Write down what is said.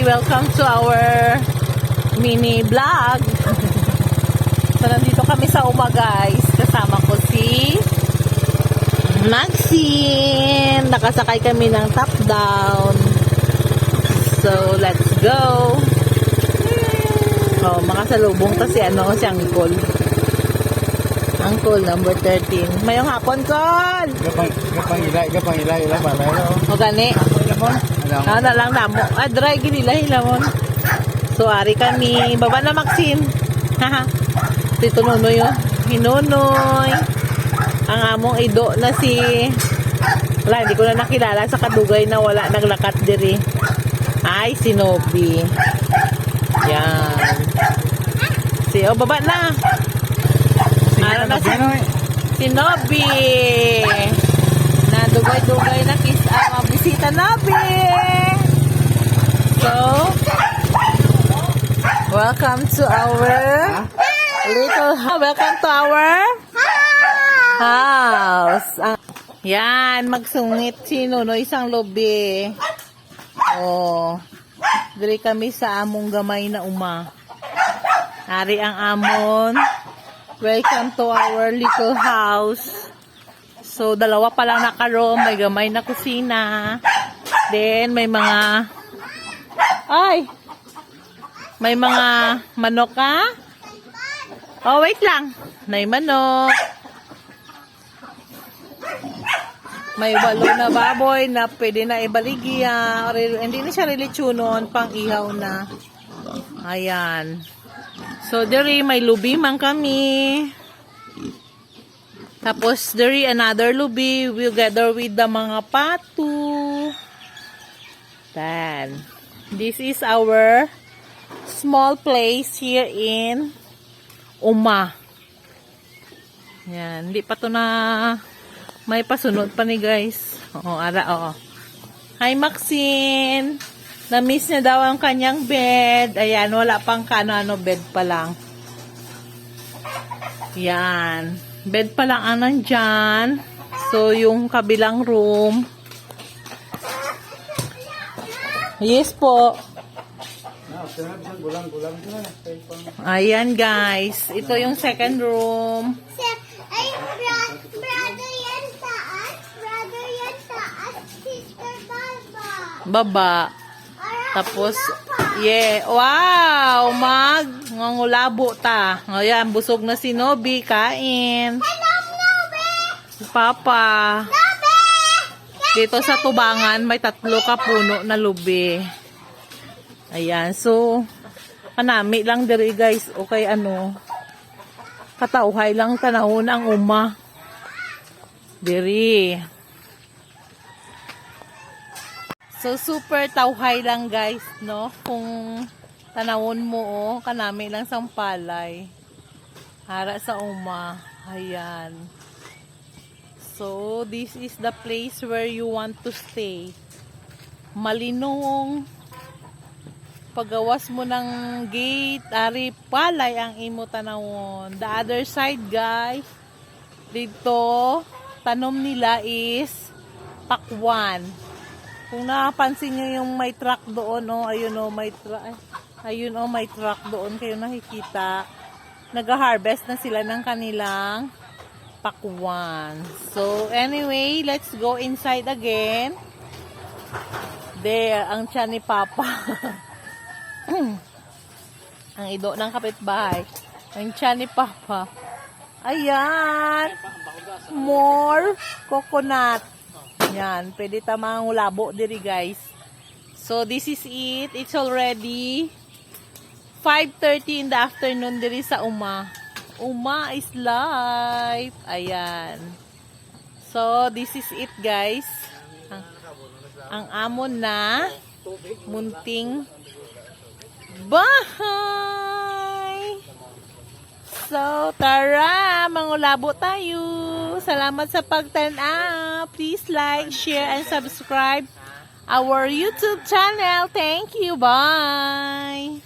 Welcome to our mini vlog. So, nandito kami sa Uma, guys. Kasama ko si Maxine. Nakasakay kami ng top down. So, let's go. Oh, makasalubong kasi si Angkol. Angkol, number 13. Mayong hapon, Kol! Gapang ilay balay. O gani? Na lang namo. Dry ginilay lamon. So, ari kami. Baba na, Maxine. Haha. Tito Nunoy yun. Hinunoy. Ang among ido na si... Wala, hindi ko na nakilala sa kadugay na wala naglakat diri. Ay, si Nobi. Yan. Baba na. Ara na si Nobi. Na dugay-dugay na bisita Nobi. So, welcome to our house. Yan, magsungit si Nunoy isang lobi. Oh, diri kami sa among gamay na uma. Ari ang amon. Welcome to our little house. So, dalawa pa lang nakaroon. May gamay na kusina. Then, may mga... May mga manok, ha? Oh, wait lang. May manok. May walo na baboy na pwede na ibaligya. Hindi na siya relitsunon. Pang ihaw na. Ayan. So, diri may lubi man kami. Tapos, diri another lubi. We'll gather with the mga patu. Then, this is our small place here in Uma. Yan. Hindi pa to na may pasunod pa ni guys. Oo, ara. Hi, Maxine. Na-miss niya daw ang kanyang bed. Ayan, wala pang kano-ano, bed pa lang. Yan. Bed pa lang ang nandyan. So, yung kabilang room. Yes po. Ayan, guys. Ito yung second room. Brother yan taas. Brother yan taas. Sister Baba. Tapos, wow, ngangulabo ta. Ayan, busog na si Nobi, kain. Hello, Nobi! Si Papa. Nobi! Dito sa tubangan, may 3 ka puno na lubi. Ayan, so, kanami lang diri guys. Okay, katauhay lang tanahon ang uma. Diri. So, super tawhay lang guys, no? Kung tanawon mo, kanami lang sang palay. Hara sa uma. Ayan. So, this is the place where you want to stay. Malinong. Pagawas mo ng gate, ari palay ang imo tanawon. The other side, guys, dito, tanom nila is pakwan. Kung napansin nyo yung may truck doon, may truck doon, kayo nakikita. Nag-harvest na sila ng kanilang pakwan. So, anyway, let's go inside again. There, ang tiyan ni Papa. Ang ido ng kapitbahay. Ang tiyan ni Papa. Ayan. More coconut. Yan, pwede tamang ulabo diri guys. So this is it. It's already 5:30 in the afternoon diri sa Uma. Uma is life. Ayan. So this is it guys. Ang amon na munting bahay. So, tara, mangulabo tayo. Salamat sa pagtanaw. Please like, share, and subscribe our YouTube channel. Thank you. Bye.